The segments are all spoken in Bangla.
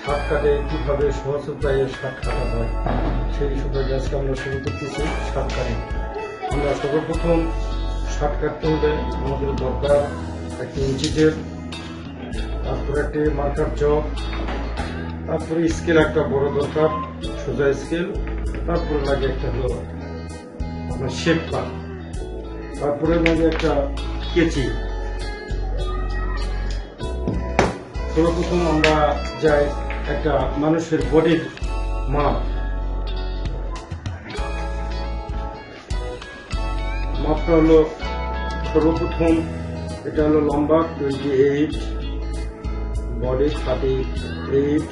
শার্ট কাটে কীভাবে সহজ উপায়ে শার্ট কাটা হয় সেই সম্পর্কে আজকে আমরা শুরু করতেছি শার্ট কাটিং। আমরা সর্বপ্রথম শার্ট কাটতে হলে আমাদের দরকার একটি ইঞ্চি টেপ, তারপরে একটি মার্কার চক, তারপরে স্কেল একটা বড় দরকার, সোজা স্কেল, তারপরে লাগে একটা হলো আপনার শেপ কাট, তারপরে লাগে একটা কেচি। সর্বপ্রথম আমরা যাই একটা মানুষের বডির মাপটা হলো সর্বপ্রথম এটা হলো লম্বা 28, বডি 38,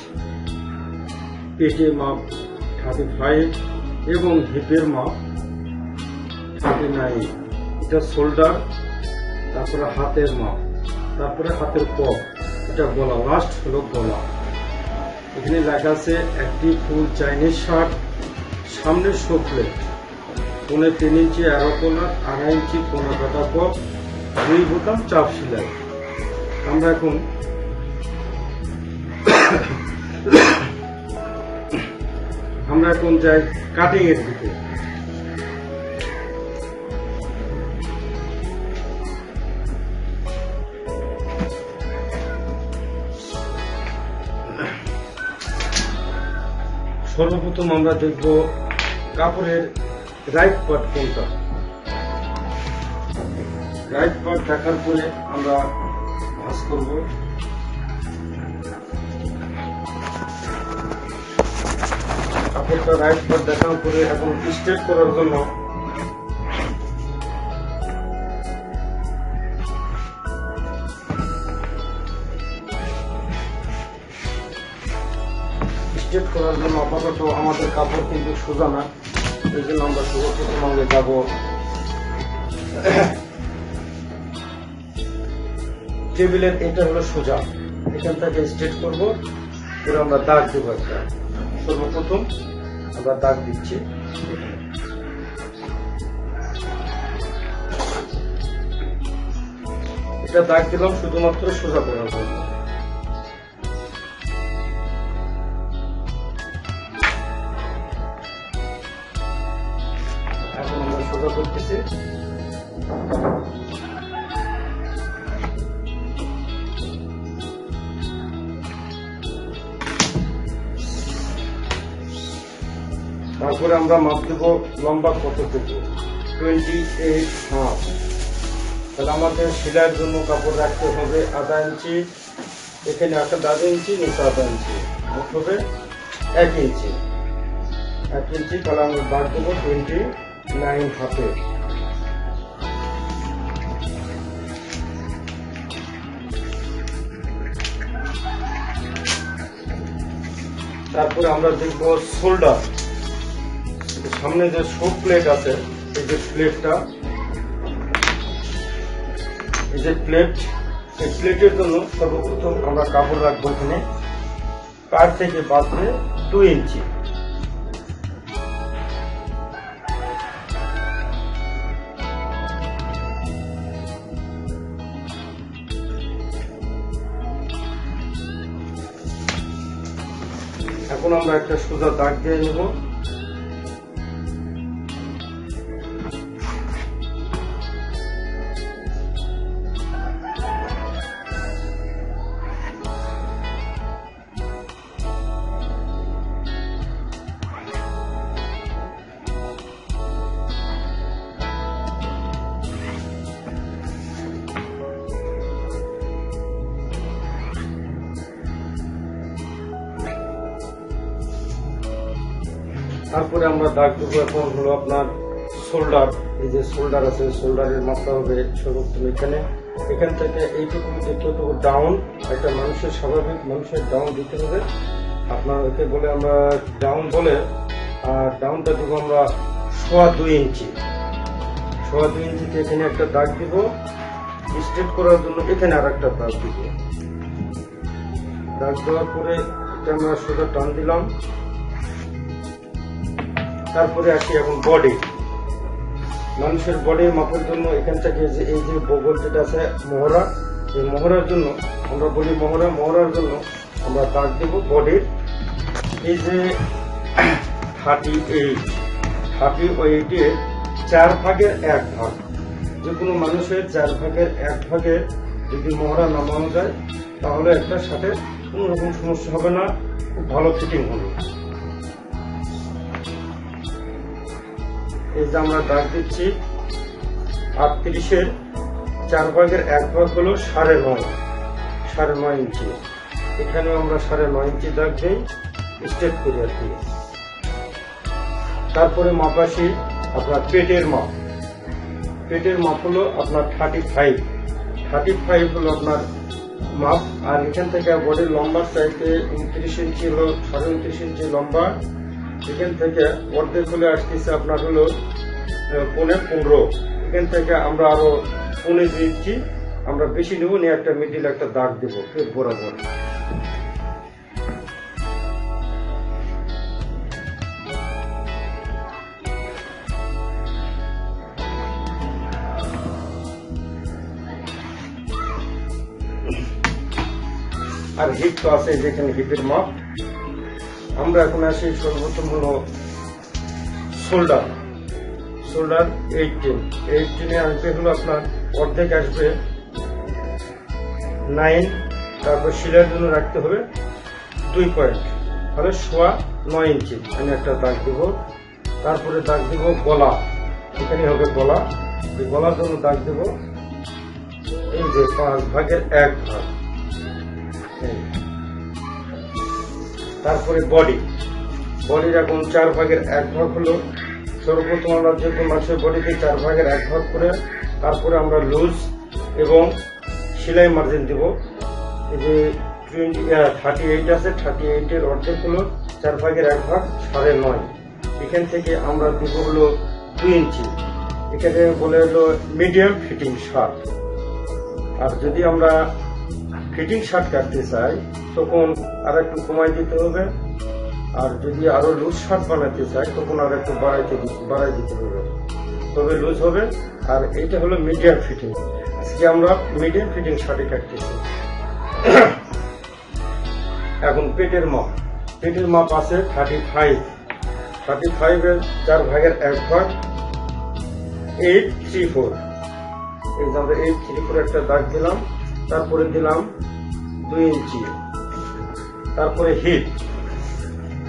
পেটের মাপ 35 এবং হিপের মাপ 39। এটা শোল্ডার, তারপরে হাতের মাপ, তারপরে হাতের পক, এটা গলা, লাস্ট হলো গলা। এখানে লেখা আছে একটি ফুল চাইনিজ শার্ট, সামনের শো প্লেট, 3.5 ইঞ্চি অ্যারো কলার, 2.5 ইঞ্চি কোনা কাটা পক, 2 বোতাম চাপ সেলাই। আমরা এখন যাই কাটিং এর দিকে। সর্বপ্রথম আমরা দেখব কাপড়ের রাইট পার্ট কোনটা। রাইট পার্ট দেখার পরে আমরা ভাঁজ করব। কাপড়টা রাইট পার্ট দেখার পরে এখন স্ট্রেট করার জন্য আপাতত আমাদের কাপড় কিন্তু সোজা না, এই জন্য আমরা সর্বপ্রথম আমরা যাবো টেবিলের, এটা হলো সোজা, এখান থেকে স্ট্রেট করবো, এবার আমরা দাগ দেবো একটা। সর্বপ্রথম আমরা দাগ দিচ্ছি, এটা দাগ দিলাম শুধুমাত্র সোজা করার জন্য। এখন আমরা সোজা করতেছি। তারপরে আমরা মাপ দেব লম্বা কত থেকে, 28 হাফ। তাহলে আমাদের সেলাইয়ের জন্য কাপড় রাখতে হবে 1/2 ইঞ্চি, এখানে একটা 1/2 ইঞ্চি, নিচে 1/2 ইঞ্চি, মোট হবে 1 ইঞ্চি। 1 ইঞ্চি, তাহলে আমরা দাগ দেবো 29 হাফে। তারপরে আমরা দেখব শোল্ডার, সামনে যে শো প্লেট আছে, এই যে প্লেটটা, এই যে প্লেট, এই প্লেটের জন্য সর্বপ্রথম আমরা কাপড় রাখবো এখানে কাঠ থেকে বাঁধবে 2 ইঞ্চি। এখন আমরা একটা সোজা দাগ দিয়ে নেব। তারপরে আমরা দাগ দেবো এখন হলো আপনার শোল্ডার, এই যে শোল্ডার আছে, শোল্ডারের মাপটা হবে সর্বোত্তম এখান থেকে এইটুকু যতটুকু ডাউন, একটা মানুষের স্বাভাবিক মানুষের ডাউন দিতে হবে। আপনার একে বলে আমরা ডাউন বলে, আর ডাউনটা দেবো আমরা 2.25 ইঞ্চি। 2.25 ইঞ্চিতে এখানে একটা দাগ দিব, স্ট্রেট করার জন্য এখানে আর একটা দাগ দিব। দাগ দেওয়ার পরে এটা আমরা সোজা টান দিলাম। তারপরে আসি এখন বডি, মানুষের বডির মাপের জন্য এখান থেকে এই যে বগল যেটা আছে মোহরা, এই মোহরার জন্য আমরা বলি মোহরার জন্য আমরা দাগ দেব বডির। এই যে 38 4 ভাগের 1 ভাগ, যে কোনো মানুষের 4 ভাগের 1 ভাগে যদি মহড়া নামানো যায় তাহলে একটা শার্টের কোনো রকম সমস্যা হবে না, খুব ভালো ফিটিং হবে। এই যে আমরা দাগ দিচ্ছি 38-এর 4 ভাগের 1 ভাগ হলো 9.5 ইঞ্চি। এখানে আমরা 9.5 ইঞ্চি দাগ দিই, স্টেপ করি আর কি। তারপরে মাপ আসি আপনার পেটের মাপ। পেটের মাপ হলো আপনার 35 হলো আপনার মাপ। আর এখান থেকে বডির লম্বার চাইতে 29 ইঞ্চি হলো, 29.5 ইঞ্চি লম্বা। এখান থেকে অর্ধেক হলে আসতেছে আপনার হলো 15.5। এখান থেকে আমরা আরো 15 ইঞ্চি আমরা বেশি নেব, নিয়ে একটা মিডিল একটা দাগ দেব পেট বরাবর। আর হিপ তো আছে, যেখানে হিপের মাপ। আমরা এখন আসি সর্বপ্রথম হলো শোল্ডার 18 আসবে হলো আপনার অর্ধেক আসবে 9। তারপর শিলার জন্য রাখতে হবে 2 পয়েন্ট, তাহলে 9.25 ইঞ্চি আমি একটা দাগ দেব। তারপরে দাগ দেব গলা, এখানে হবে গলা। এই গলার জন্য দাগ দেব এই যে 5 ভাগের 1 ভাগ। তারপরে বডির এখন 4 ভাগের 1 ভাগ হলো। সর্বপ্রথম আমরা যে কোনো মানুষের বডিকে 4 ভাগের 1 ভাগ করে তারপরে আমরা লুজ এবং সেলাই মার্জিন দেব। এই যে 38 আছে, 38-এর অর্ধেক হলো 4 ভাগের 1 ভাগ 9.5। এখান থেকে আমরা দেব হলো 2 ইঞ্চি। এখানে বলে হলো মিডিয়াম ফিটিং শার্ট। আর যদি আমরা ফিটিং শার্ট কাটতে চাই তখন আর একটু কমাই দিতে হবে। আর যদি আরো লুজ শার্ট বানাতে চাই তখন আর একটু বাড়াই দিতে হবে, তবে লুজ হবে। আর এইটা হলো মিডিয়াম ফিটিং। আজকে আমরা মিডিয়াম ফিটিং শার্টে কাটতেছি। এখন পেটের মাপ আছে 35-এর 4 ভাগের 1 ভাগ 834। এই যে আমরা 834 একটা দাগ দিলাম। তারপরে দিলাম 2 ইঞ্চি। তারপরে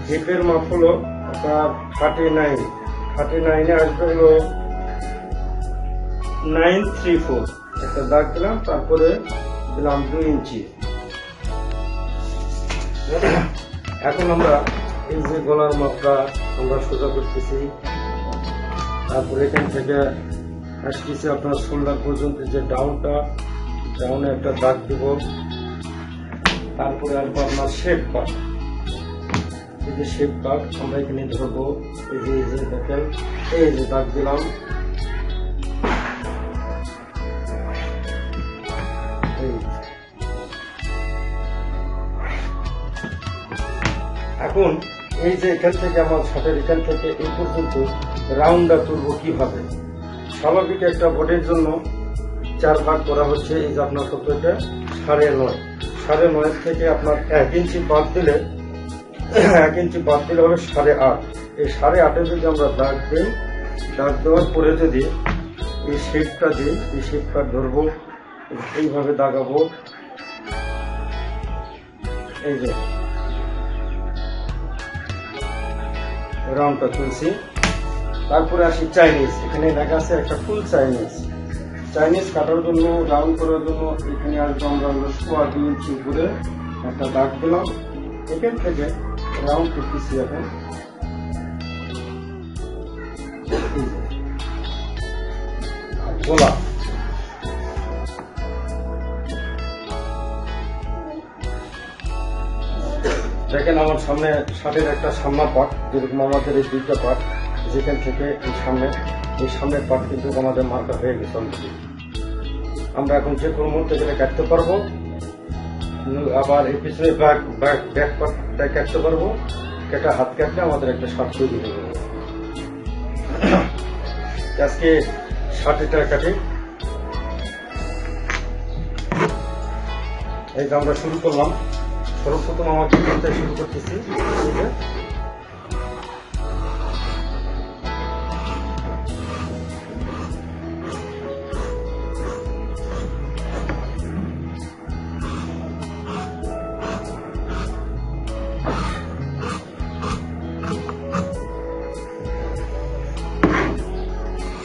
হিপের মাপ হলো আপনার 39-এ আসবে হলো 934 একটা দাগ দিলাম। তারপরে দিলাম 2 ইঞ্চি। এখন আমরা এই যে গলার মাপটা আমরা সোজা করতেছি। তারপরে এখান থেকে আসতেছে আপনার শোল্ডার পর্যন্ত যে ডাউনে একটা দাগ দিব। তারপরে আসবো আপনার শেপ পার্ট। এই যে শেপ পার্ট আমরা এখানে ধরবো। এই যে দেখেন, এই যে দাগ দিলাম। এখন এই যে এখান থেকে আমার শার্টের এখান থেকে এই পর্যন্ত রাউন্ডটা তুলবো কিভাবে। স্বাভাবিক একটা বডির জন্য 4 ভাগ করা হচ্ছে। এই যে আপনার কত, এটা 9.5 থেকে আপনার 1 ইঞ্চি বাদ দিলে হলো 8.5। এই 8.5-এ যদি আমরা দাগ দিই, দাগ দেওয়ার পরে যদি এই শেপটা দিই, এই শেপটা ধরবো, এইভাবে দাগাবো। এই যে রাউন্ডটা তুলছি। তারপরে আসি চাইনিজ। এখানে লেখা আছে একটা ফুল চাইনিজ কাটার জন্য, রাউন্ড করার জন্য এখানে আসবো আমরা 2 ইঞ্চি উপরে একটা দাগ দিলাম। এখান থেকে রাউন্ড করতেছি। এখন গলা, দেখেন আমার সামনে শার্টের একটা সামনা পার্ট, যেরকম আমাদের এই 2টা পার্ট, যেখান থেকে এই সামনের পার্ট কিন্তু আমাদের মার্কা হয়ে গেছে অলরেডি। আমরা এখন যে কোনো মুহূর্তে গেলে কাটতে পারবো। আবার এই পিছনে ব্যাক পার্টটা কাটতে পারবো। হাত কাটলে আমাদের একটা শার্ট তৈরি হয়ে যাবে। আজকে শার্টটা কাটি। এই যে আমরা শুরু করলাম সর্বপ্রথম আমাকে চিন্তা শুরু করতেছি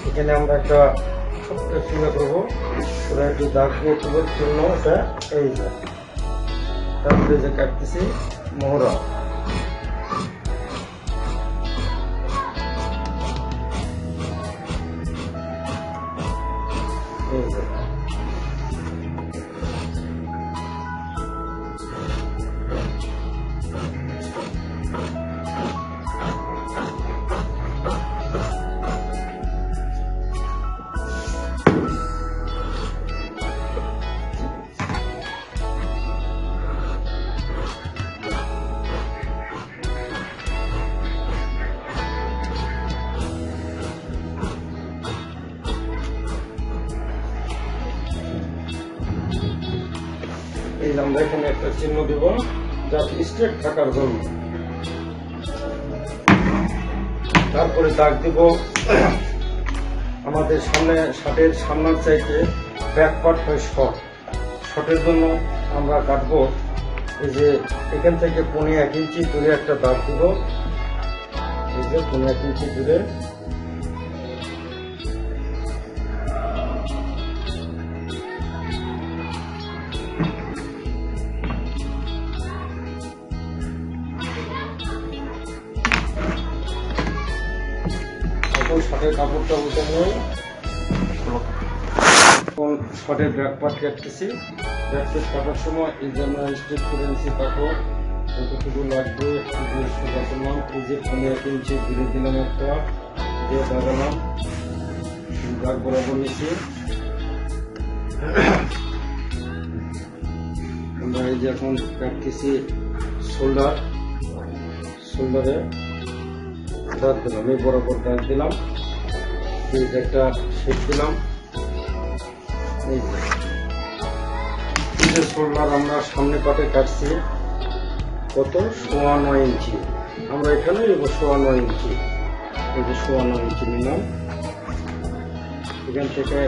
এখানে আমরা একটা ছোট্ট চিন্তা করবো, ওরা একটু দাগ করবার জন্য ওটা এই যে তারপরে যে কাটতেছি মোহরা, এই যে আমরা এখানে একটা চিহ্ন দেব যাতে স্ট্রেট থাকার জন্য। তারপরে দাগ দিব আমাদের সামনে শার্টের সামনের চাইতে ব্যাক পার্ট হয় শর্ট, শর্টের জন্য আমরা কাটবো এই যে এখান থেকে 1.5 ইঞ্চি দূরে একটা দাগ দিব, এই যে 1.5 ইঞ্চি দূরে। শার্টের কাপড়টা উঠানো, শার্টের ব্যাক পার্ট কাটতেছি। ব্যাক পার্ট কাটার সময় এই যে আমরা স্ট্রেট করে নিচ্ছি কাপড়, যতটুকু লাগবে করলাম। এই যে 1.5 ইঞ্চি ঘুরে দিলাম, একটা দিয়ে দাগালাম, দাগ বরাবর নিচ্ছি। আমরা এই যে এখন কাটতেছি শোল্ডার, শোল্ডারে দাগ দিলাম, এই বরাবর দাগ দিলাম, একটা শেপ দিলাম। এই যে শোল্ডার আমরা সামনে পাটে কাটছি কত 9.25 ইঞ্চি, আমরা এখানে 9.25 ইঞ্চি, এই যে 9.25 ইঞ্চি নিলাম। এখান থেকে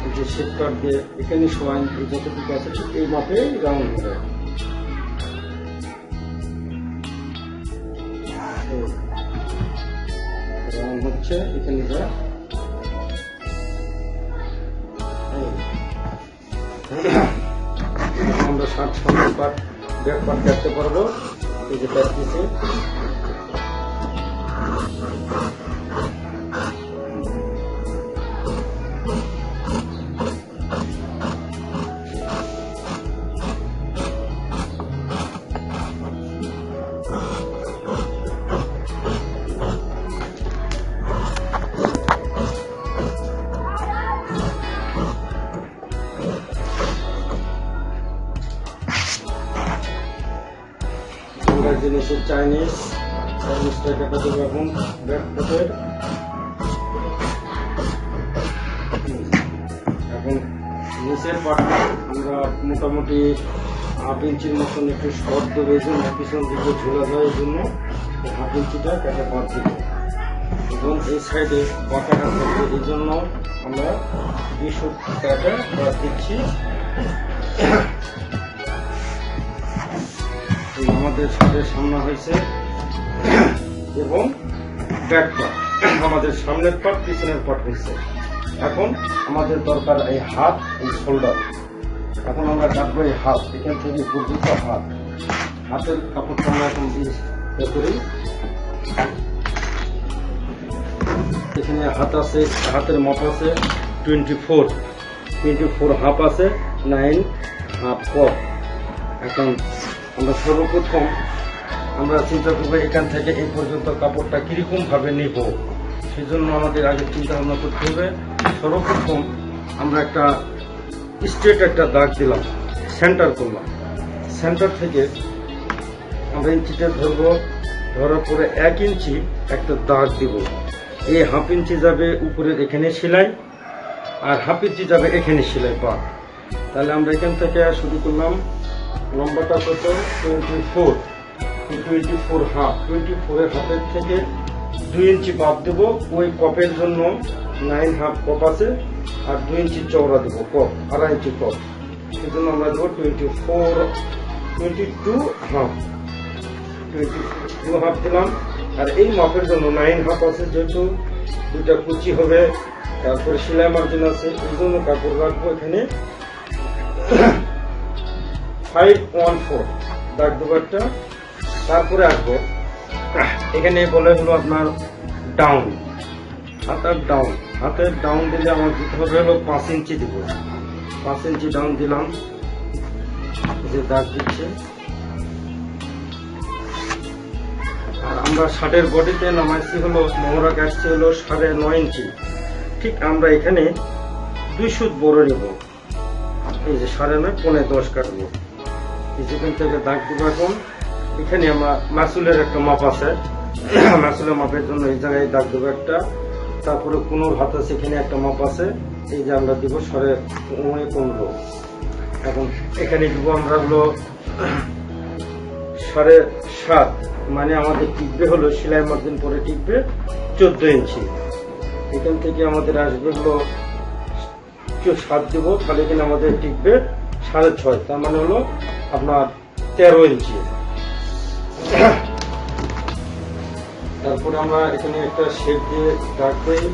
এই যে শেপ কাট দিয়ে এখানে 9 ইঞ্চি যতটুকু আছে এই মাপে রাউন্ড হবে। হচ্ছে এখানে যা আমরা শার্ট সামনে পার্ট ব্যাক পার্ট কাটতে পারবো। এই যে কাটতেছি, জিনিসের চাইনিজটা কেটে দেবো এখন ব্যাক পার্টের। এখন নিচের পার্টটা আমরা মোটামুটি 1/2 ইঞ্চির মতন একটু শর্ট দেবো, এই জন্য পিছন দিকে ঝোলা যায়, এই জন্য 1/2 ইঞ্চিটা কেটে বাদ দিব। এবং এই সাইডে বাঁকাটা থাকবে, এই জন্য আমরা 20 কেটে বাদ দিচ্ছি। আমাদের শার্টের সামনে হয়েছে এবং ব্যাক পার্ট, আমাদের সামনের পার্ট পিছনের পার্ট হয়েছে। এখন আমাদের দরকার এই হাত, এই শোল্ডার। এখন আমরা কাটবো এই হাত, এখান থেকে পর্যন্ত হাত, হাতের কাপড়টা আমরা এখন করি। এখানে হাত আছে, হাতের মাপ আছে 24 হাফ আছে, 9 হাফ কপ। এখন আমরা সর্বপ্রথম আমরা চিন্তা করবো এখান থেকে এই পর্যন্ত কাপড়টা কিরকম ভাবে নিব, সেজন্য আমাদের আগে চিন্তা ভাবনা করতে হবে। সর্বপ্রথম আমরা একটা স্ট্রেট একটা দাগ দিলাম, সেন্টার করলাম, সেন্টার থেকে আমরা ইঞ্চিটা ধরবো, ধরার পরে 1 ইঞ্চি একটা দাগ দিব। এই 1/2 ইঞ্চি যাবে উপরের এখানে সেলাই, আর 1/2 ইঞ্চি যাবে এখানে সেলাই পা। তাহলে আমরা এখান থেকে শুরু করলাম লম্বাটা কত 24, 24 হাফ। 24 হাফের থেকে 2 ইঞ্চি বাদ দেবো। ওই কপের জন্য 9 হাফ কপ আছে, আর 2 ইঞ্চি চওড়া দেবো কপ, 2.5 ইঞ্চি কপ। এই জন্য আমরা দেবো 22 হাফ। 22 হাফ দিলাম। আর এই মাপের জন্য 9 হাফ আছে, যেহেতু 2টা কুচি হবে, তারপরে সেলাই মার্জিন আছে, এই জন্য কাপড় রাখবো এখানে 514 দাগ দেবো একটা। তারপরে আসবো এখানে বলে হলো আপনার ডাউন, হাতের ডাউন দিলে আমার দিতে হবে হলো 5 ইঞ্চি দিব। 5 ইঞ্চি ডাউন দিলাম, যে দাগ দিচ্ছে। আর আমরা শার্টের বডিতে নামাইছি হলো, মোহরা কাটছি হলো 9.5 ইঞ্চি। ঠিক আমরা এখানে 2 সুত বড় নেব, এই যে 9.5 পৌনে 10 কাটবো। এই যেখান থেকে দাগ দিব। এখন এখানে আমার মাসুলের একটা মাপ আছে, মাসুলের মাপের জন্য এই জায়গায় দাগ দেবো একটা। তারপরে কোনোর হাত আছে, এখানে একটা মাপ আছে, এই যে আমরা দিব 15.5। এখন এখানে দিব আমরা হলো 7.5, মানে আমাদের টিকবে হলো সেলাই মার্জিন পরে টিকবে 14 ইঞ্চি। এখান থেকে আমাদের আসবে হলো 7 দিব, তাহলে এখানে আমাদের টিকবে 6.5, তার মানে হলো আপনার 13 ইঞ্চি। তারপরে আমরা এখানে একটা শেপ দিয়ে দাগ দিই।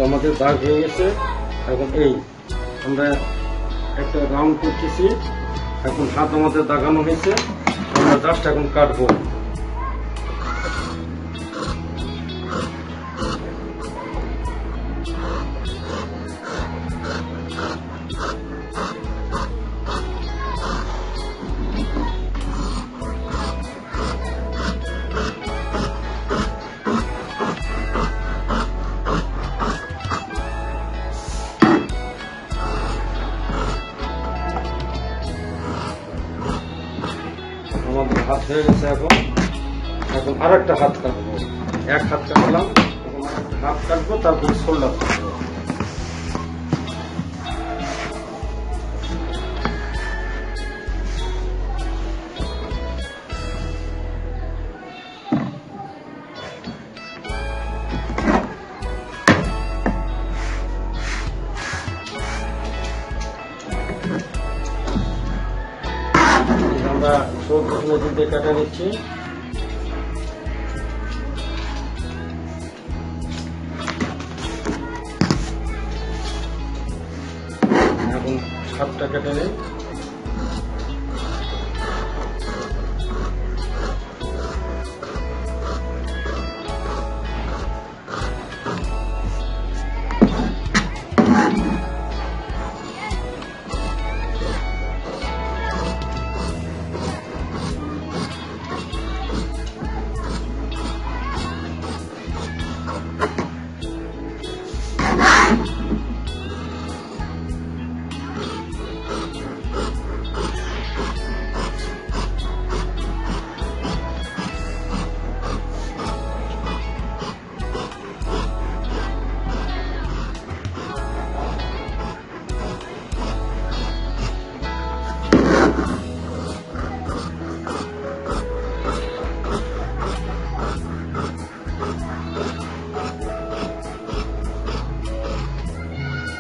আমাদের দাগ হয়ে গেছে। এখন এই আমরা একটা রাউন্ড করতেছি। এখন হাত আমাদের দাগানো হয়েছে, আমরা জাস্ট এখন কাটবো। আমাদের হাত হয়ে গেছে। এখন আর একটা হাত কাটবো। এক হাত কাটলাম, এখন আরেকটা হাত কাটবো, তারপরে শোল্ডার কাটবো। আমরা 14 দিয়ে কাটা নিচ্ছি। এখন 7টা কেটে নিই।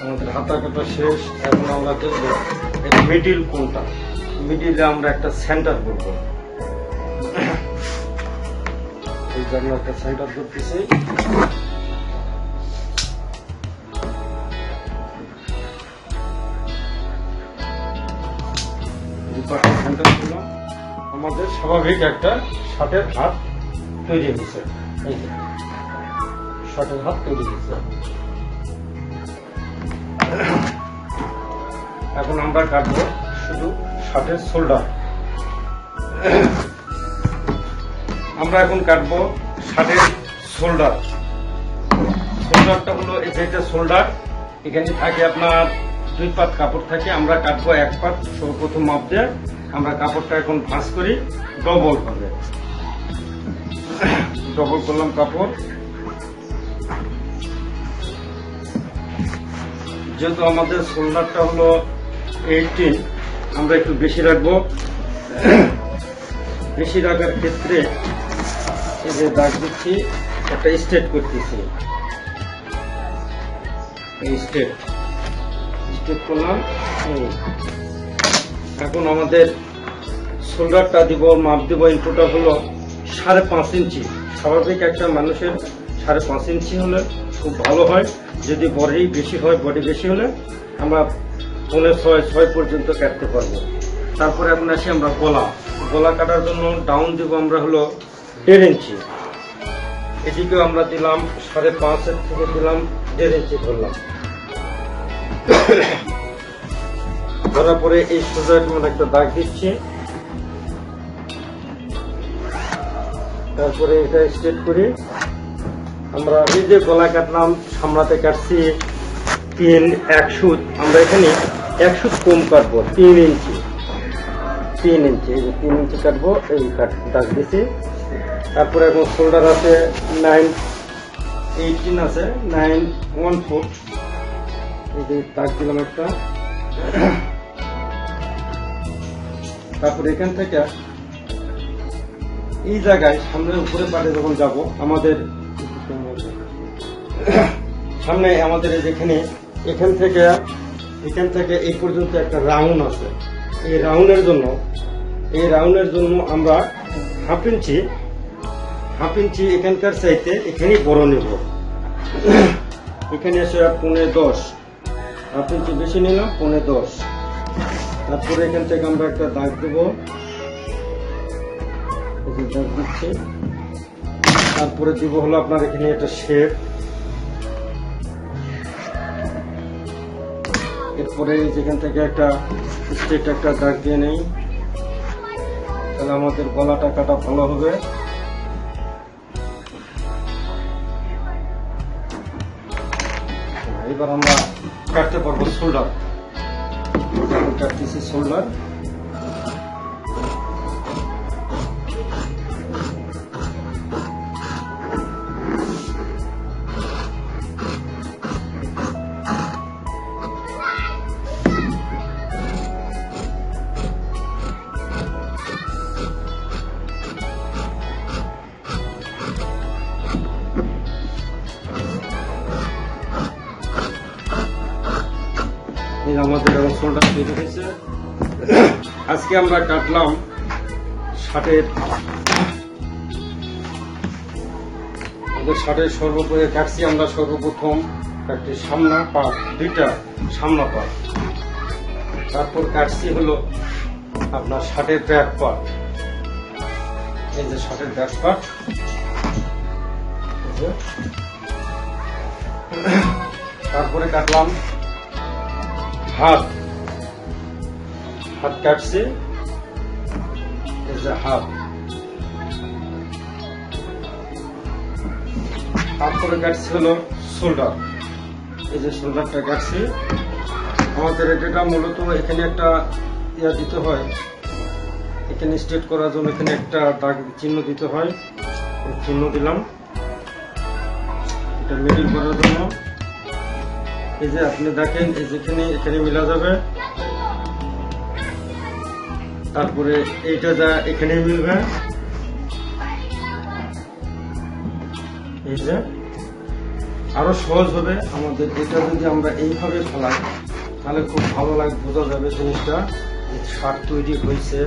আমাদের হাতা কাটা শেষ। এখন আমরা দেখবো মিডিল কোনটা। মিডিলে আমরা একটা সেন্টার করবো, এই জন্য একটা সেন্টার করতেছি। সেন্টার করলাম, আমাদের স্বাভাবিক একটা শার্টের হাত তৈরি হয়েছে। এই যে শার্টের হাত তৈরি হয়েছে। এখন আমরা কাটবো শুধু শার্টের শোল্ডার। আমরা এখন কাটবো শার্টের শোল্ডার। শোল্ডারটা হলো এই যে শোল্ডার, এখানে থাকে আপনার 2 পাত কাপড় থাকে, আমরা কাটবো 1 পাত। সর্বপ্রথম মাপ দিয়ে আমরা কাপড়টা এখন ভাঁজ করি ডবল ভাবে। ডবল করলাম কাপড়। যেহেতু আমাদের শোল্ডারটা হলো 18, আমরা একটু বেশি রাখবো। বেশি রাখার ক্ষেত্রে এই যে দাগ দিচ্ছি, একটা স্ট্রেট করতেছি। এই স্ট্রেট করলাম। এখন আমাদের শোল্ডারটা দিব, মাপ দিব, ইনপুটটা হলো 5.5 ইঞ্চি। স্বাভাবিক একটা মানুষের 5.5 ইঞ্চি হলে খুব ভালো হয়। যদি বডি বেশি হয়, বডি বেশি হলে আমরা 5.6 পর্যন্ত কাটতে পারবো। তারপরে এখন আসি আমরা গলা কাটার জন্য ডাউন দিব আমরা হলো 1.5 ইঞ্চি। এদিকেও আমরা দিলাম 5.5 থেকে দিলাম 1.5 ইঞ্চি ধরলাম। ধরার পরে এই সোজা একটা দাগ দিচ্ছি। তারপরে এটা স্ট্রেট করি। আমরা এই যে গলা কাটলাম, সামলাতে কাটছি 1 সুত। আমরা এখানে 1 সুত কম কাটবো, 3 ইঞ্চি। এই যে 3 ইঞ্চি কাটবো, এই দাগ দিচ্ছি। তারপরে এখন শোল্ডার আছে 9.18 আছে, 9.14। এই যে দাগ দিলাম একটা। তারপরে এখান থেকে এই জায়গায় সামনের উপরে পাটে যখন যাব, আমাদের সামনে আমাদের যেখানে এখান থেকে এই পর্যন্ত একটা রাউন্ড আছে। এই রাউন্ডের জন্য আমরা 1/2 ইঞ্চি এখানকার চাইতে এখানেই বড় নেব। এখানে আসে 9.10, 1/2 ইঞ্চি বেশি নিলাম, 9.10। তারপরে এখান থেকে আমরা একটা দাগ দেবো, দাগ দিচ্ছি। তারপরে দিব হলো আপনার এখানে একটা শেপ। এরপরে যেখান থেকে একটা স্ট্রেট একটা দাগ দিয়ে নেই, তাহলে আমাদের গলাটা কাটা ভালো হবে। এবার আমরা কাটতে পারবো শোল্ডার। কাটতেছি শোল্ডার। আমাদের শোল্ডার তৈরি হয়েছে। আজকে আমরা কাটলাম শার্টের সর্বপ্রথম কাটছি আমরা সর্বপ্রথম একটি সামনা পাট, 2টা সামনা পাট। তারপর কাটছি হলো আপনার শার্টের ব্যাক পার্ট। এই যে শার্টের ব্যাক পার্ট। তারপরে কাটলাম হাত কাটছে, এই যে হাত। তারপরে কাটছে হলো শোল্ডার। এই যে শোল্ডারটা কাটছি। আমাদের এটা মূলত এখানে একটা দিতে হয়, এখানে স্ট্রেট করার জন্য এখানে একটা দাগ চিহ্ন দিতে হয়। চিহ্ন দিলাম এটা মিডিল করার জন্য। এই যে আপনি দেখেন, এই যেখানে এখানে মিলা যাবে। তারপরে এইটা যা এখানে মিলবে। এই যে আরো সহজ হবে আমাদের। এটা যদি আমরা এইভাবে ফেলাই তাহলে খুব ভালো লাগে, বোঝা যাবে জিনিসটা শার্ট তৈরি হয়েছে।